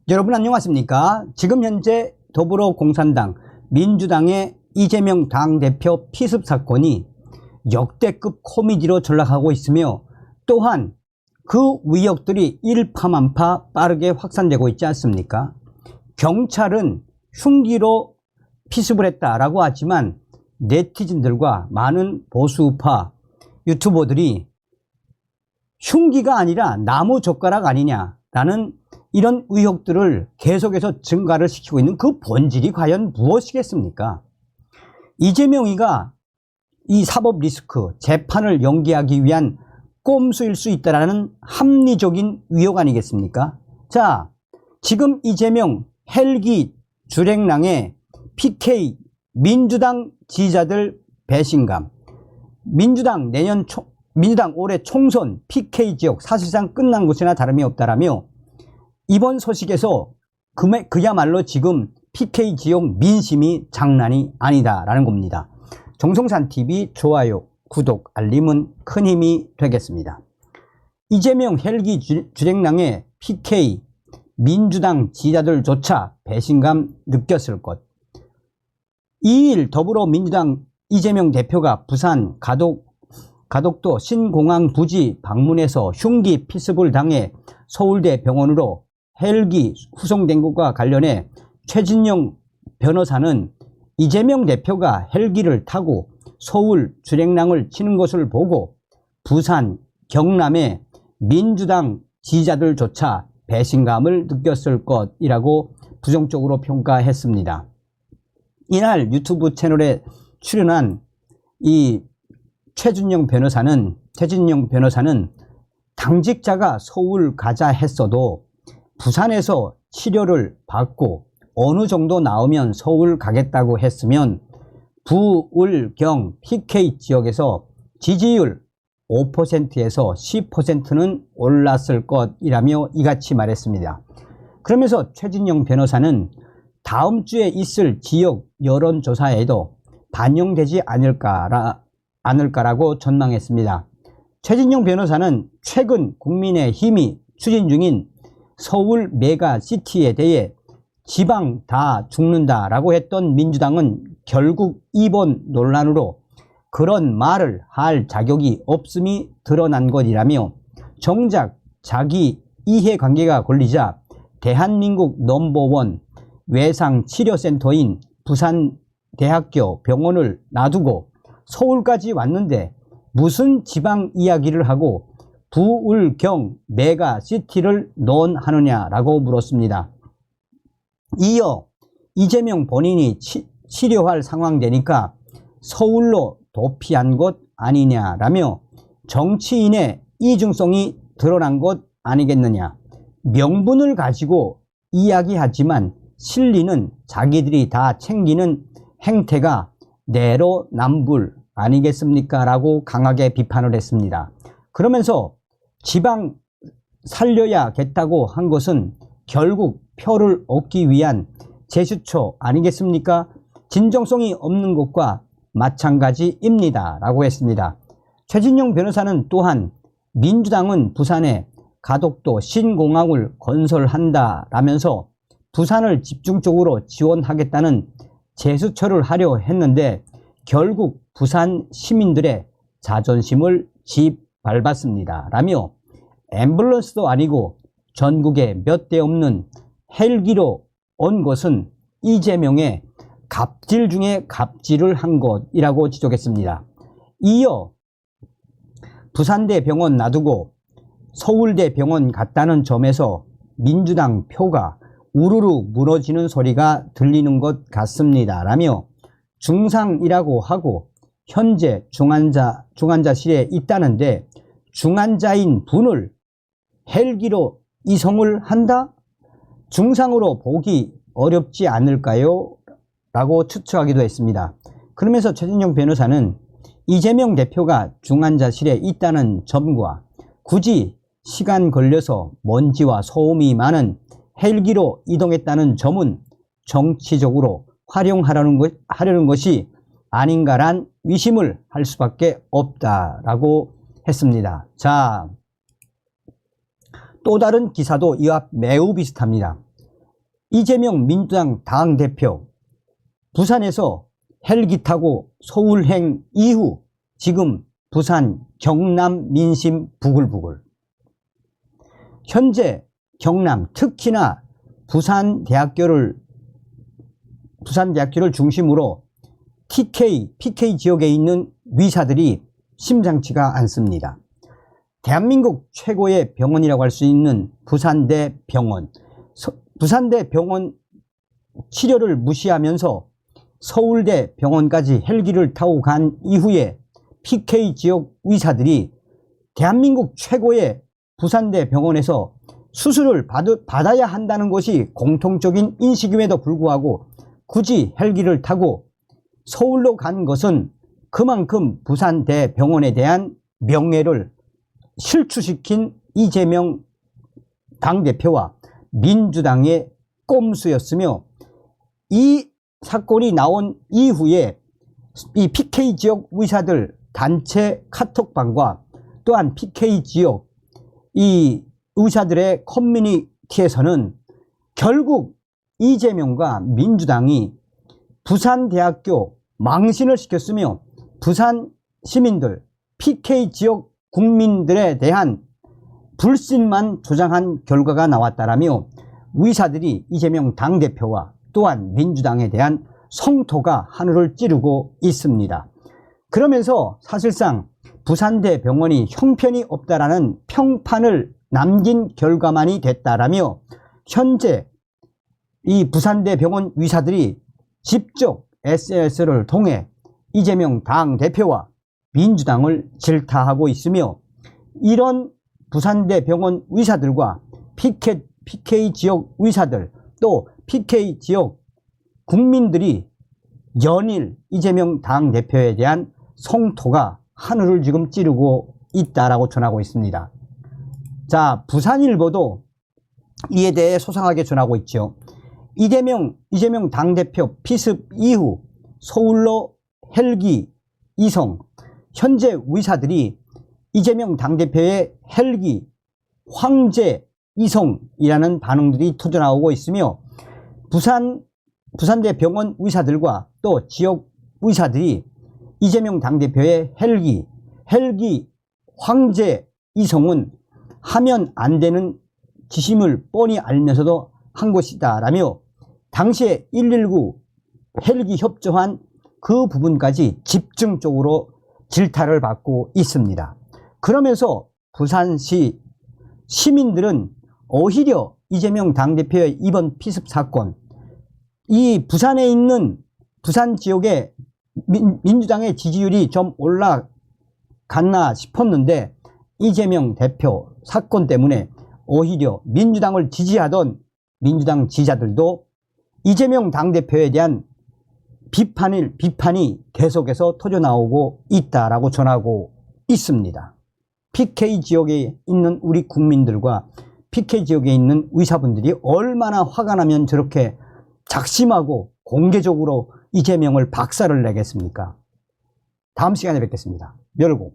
여러분 안녕하십니까? 지금 현재 더불어공산당, 민주당의 이재명 당대표 피습 사건이 역대급 코미디로 전락하고 있으며, 또한 그 위력들이 일파만파 빠르게 확산되고 있지 않습니까? 경찰은 흉기로 피습을 했다라고 하지만 네티즌들과 많은 보수파 유튜버들이 흉기가 아니라 나무젓가락 아니냐라는 이런 의혹들을 계속해서 증가를 시키고 있는 그 본질이 과연 무엇이겠습니까? 이재명이가 이 사법 리스크, 재판을 연기하기 위한 꼼수일 수 있다는 합리적인 의혹 아니겠습니까? 자, 지금 이재명 헬기 주랭랑의 PK 민주당 지지자들 배신감, 민주당 올해 총선 PK 지역 사실상 끝난 것이나 다름이 없다라며 이번 소식에서 그야말로 지금 PK 지역 민심이 장난이 아니다라는 겁니다. 정성산TV 좋아요, 구독, 알림은 큰 힘이 되겠습니다. 이재명 헬기 주랭랑의 PK 민주당 지지자들조차 배신감 느꼈을 것. 2일 더불어민주당 이재명 대표가 부산 가덕도 신공항 부지 방문해서 흉기 피습을 당해 서울대 병원으로 헬기 후송된 것과 관련해 최진영 변호사는 이재명 대표가 헬기를 타고 서울 주랭랑을 치는 것을 보고 부산, 경남의 민주당 지지자들조차 배신감을 느꼈을 것이라고 부정적으로 평가했습니다. 이날 유튜브 채널에 출연한 이 최진영 변호사는 당직자가 서울 가자 했어도 부산에서 치료를 받고 어느 정도 나오면 서울 가겠다고 했으면 부울경 PK 지역에서 지지율 5%에서 10%는 올랐을 것이라며 이같이 말했습니다. 그러면서 최진영 변호사는 다음 주에 있을 지역 여론조사에도 반영되지 않을까라고 전망했습니다. 최진영 변호사는 최근 국민의힘이 추진 중인 서울 메가시티에 대해 지방 다 죽는다라고 했던 민주당은 결국 이번 논란으로 그런 말을 할 자격이 없음이 드러난 것이라며 정작 자기 이해관계가 걸리자 대한민국 넘버원 외상치료센터인 부산대학교 병원을 놔두고 서울까지 왔는데 무슨 지방 이야기를 하고 부울경 메가시티를 논하느냐라고 물었습니다. 이어 이재명 본인이 치료할 상황 되니까 서울로 도피한 것 아니냐라며 정치인의 이중성이 드러난 것 아니겠느냐. 명분을 가지고 이야기하지만 실리는 자기들이 다 챙기는 행태가 내로남불 아니겠습니까? 라고 강하게 비판을 했습니다. 그러면서 지방 살려야겠다고 한 것은 결국 표를 얻기 위한 제스처 아니겠습니까? 진정성이 없는 것과 마찬가지입니다. 라고 했습니다. 최진영 변호사는 또한 민주당은 부산에 가덕도 신공항을 건설한다 라면서 부산을 집중적으로 지원하겠다는 제스처를 하려 했는데 결국 부산 시민들의 자존심을 짓밟았습니다. 라며 앰뷸런스도 아니고 전국에 몇 대 없는 헬기로 온 것은 이재명의 갑질 중에 갑질을 한 것이라고 지적했습니다. 이어 부산대 병원 놔두고 서울대 병원 갔다는 점에서 민주당 표가 우르르 무너지는 소리가 들리는 것 같습니다. 라며 중상이라고 하고 현재 중환자실에 있다는데 중환자인 분을 헬기로 이송을 한다? 중상으로 보기 어렵지 않을까요? 라고 추측하기도 했습니다. 그러면서 최진영 변호사는 이재명 대표가 중환자실에 있다는 점과 굳이 시간 걸려서 먼지와 소음이 많은 헬기로 이동했다는 점은 정치적으로 활용하려는 것이 아닌가란 의심을 할 수밖에 없다라고 했습니다. 자, 또 다른 기사도 이와 매우 비슷합니다. 이재명 민주당 당대표 부산에서 헬기 타고 서울행 이후 지금 부산 경남 민심 부글부글. 현재 경남 특히나 부산대학교를 중심으로 PK 지역에 있는 의사들이 심상치가 않습니다. 대한민국 최고의 병원이라고 할 수 있는 부산대 병원. 부산대 병원 치료를 무시하면서 서울대 병원까지 헬기를 타고 간 이후에 PK 지역 의사들이 대한민국 최고의 부산대 병원에서 수술을 받아야 한다는 것이 공통적인 인식임에도 불구하고 굳이 헬기를 타고 서울로 간 것은 그만큼 부산대 병원에 대한 명예를 실추시킨 이재명 당대표와 민주당의 꼼수였으며, 이 사건이 나온 이후에 이 PK 지역 의사들 단체 카톡방과 또한 PK 지역 이 의사들의 커뮤니티에서는 결국 이재명과 민주당이 부산대학교 망신을 시켰으며 부산 시민들, PK 지역 국민들에 대한 불신만 조장한 결과가 나왔다라며 의사들이 이재명 당대표와 또한 민주당에 대한 성토가 하늘을 찌르고 있습니다. 그러면서 사실상 부산대 병원이 형편이 없다라는 평판을 남긴 결과만이 됐다라며 현재 이 부산대 병원 의사들이 직접 SNS를 통해 이재명 당대표와 민주당을 질타하고 있으며, 이런 부산대 병원 의사들과 PK 지역 의사들 또 PK 지역 국민들이 연일 이재명 당대표에 대한 성토가 하늘을 지금 찌르고 있다라고 전하고 있습니다. 자, 부산일보도 이에 대해 소상하게 전하고 있죠. 이재명 당대표 피습 이후 서울로 헬기 이송. 현재 의사들이 이재명 당대표의 헬기 황제 이송이라는 반응들이 터져나오고 있으며, 부산대 병원 의사들과 또 지역 의사들이 이재명 당대표의 헬기 황제 이송은 하면 안 되는 짓임을 뻔히 알면서도 한 것이다 라며 당시에 119 헬기 협조한 그 부분까지 집중적으로 질타를 받고 있습니다. 그러면서 부산시 시민들은 오히려 이재명 당대표의 이번 피습 사건, 이 부산에 있는 부산 지역의 민주당의 지지율이 좀 올라갔나 싶었는데, 이재명 대표 사건 때문에 오히려 민주당을 지지하던 민주당 지지자들도 이재명 당대표에 대한 비판이 계속해서 터져나오고 있다라고 전하고 있습니다. PK 지역에 있는 우리 국민들과 PK 지역에 있는 의사분들이 얼마나 화가 나면 저렇게 작심하고 공개적으로 이재명을 박살을 내겠습니까? 다음 시간에 뵙겠습니다. 멸공.